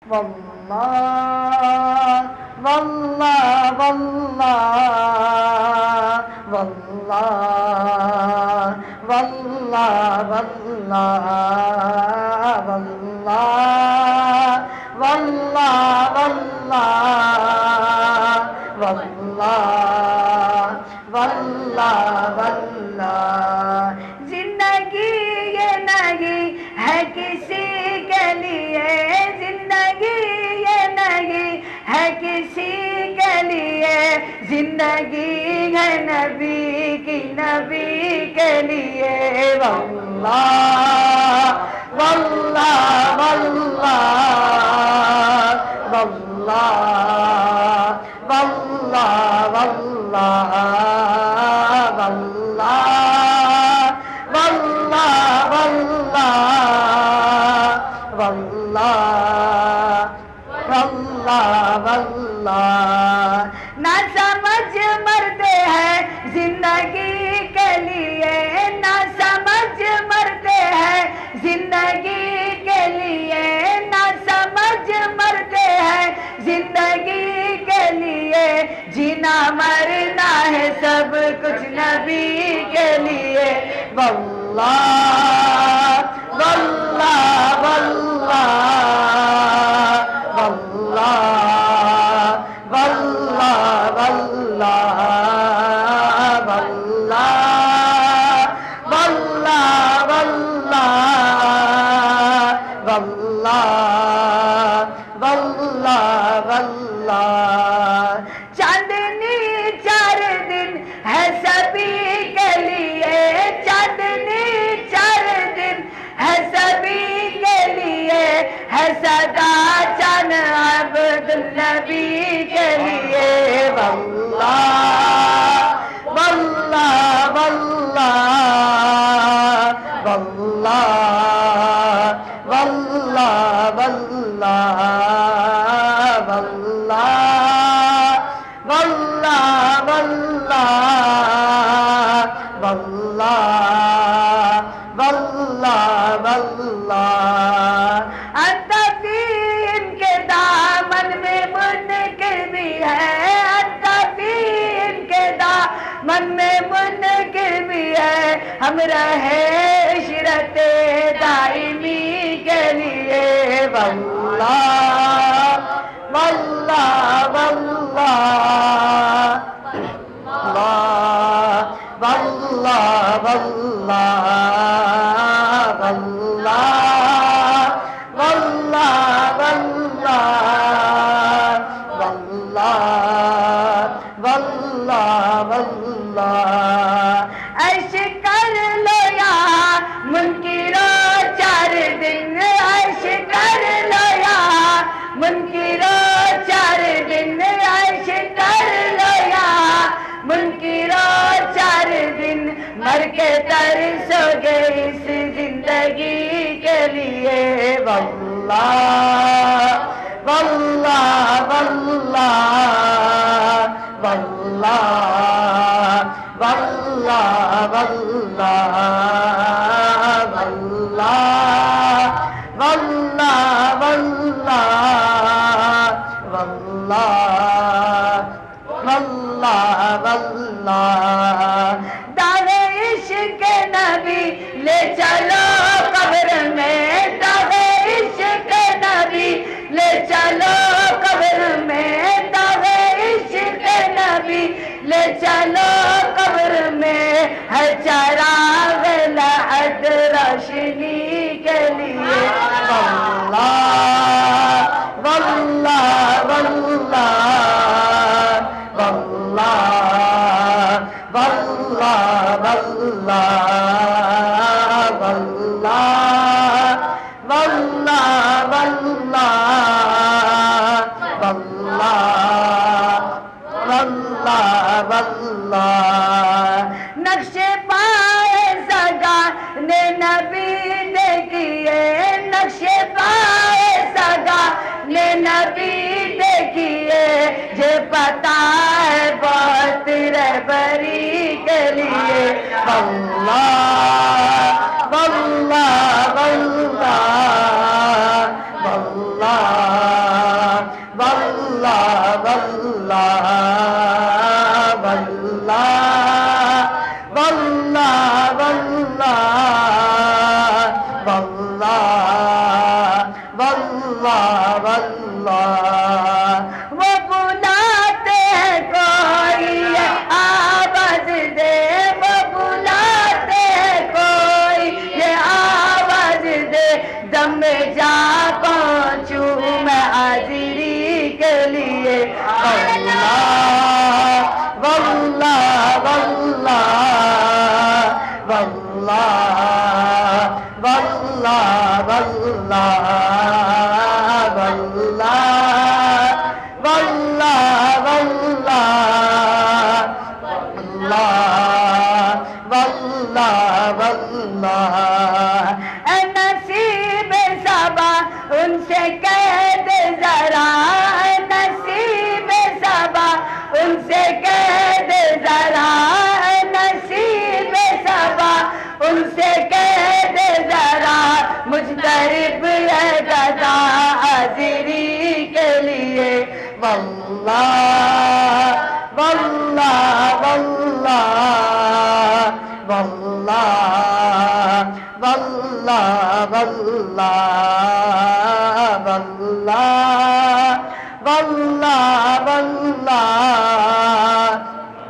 والله والله والله والله والله والله والله والله والله والله والله زندگی یہ نہیں ہے کسی کے لیے زندگی یہ نہیں ہے کسی کے لیے زندگی ہے نبی کی نبی کے لیے واللہ واللہ واللہ واللہ واللہ واللہ واللہ واللہ واللہ واللہ واللہ نہ سمجھ مرتے ہیں زندگی کے لیے نہ سمجھ مرتے ہیں زندگی کے لیے نہ سمجھ مرتے ہیں زندگی کے لیے جینا مرنا ہے سب کچھ نبی کے لیے واللہ واللہ واللہ واللہ واللہ واللہ واللہ واللہ واللہ واللہ واللہ چاندنی چار دن ہے سبھی کے لیے چاندنی چار دن ہے سبھی کے لیے ہے صدا چاند عبد النبی کے لیے واللہ واللہ واللہ واللہ واللہ واللہ واللہ واللہ واللہ واللہ واللہ انت فی ان کے دامن میں منکر بھی ہے انت فی ان کے دامن میں منکر بھی ہے ہم رہے عشرت دائمی کے لیے واللہ واللہ واللہ واللہ واللہ واللہ واللہ واللہ واللہ واللہ عیش کر لو یا منکرو چار دن عیش کر لو یا منکرو چار دن عیش کر لو یا منکرو چار دن مر کے ترسو گے اس زندگی کے لیے واللہ واللہ واللہ واللہ واللہ واللہ واللہ واللہ واللہ واللہ واللہ دعوے عشق نبی لے چلو قبر میں دعوے عشق نبی لے چلو قبر میں دعوے عشق نبی لے چلو قبر میں ہے چراغ لحد روشنی کے لیے واللہ واللہ واللہ واللہ واللہ واللہ واللہ واللہ واللہ واللہ نقش پائے سگانے نبی دیکھیے نقش پائے سگانے نبی دیکھیے یہ پتہ ہے بہت رہبری کے لیے واللہ واللہ واللہ واللہ دم جا پہنچوں میں حاضری کے لیے واللہ واللہ واللہ واللہ واللہ واللہ واللہ واللہ واللہ واللہ اے نصیب صبا ان سے کہہ دے ذرا نصیب صبا ان سے کہہ دے ذرا نصیب صبا ان سے کہہ دے ذرا مجترب ہے گدا حاضری کے لیے واللہ واللہ واللہ واللہ واللہ واللہ واللہ واللہ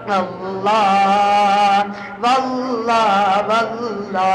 واللہ واللہ واللہ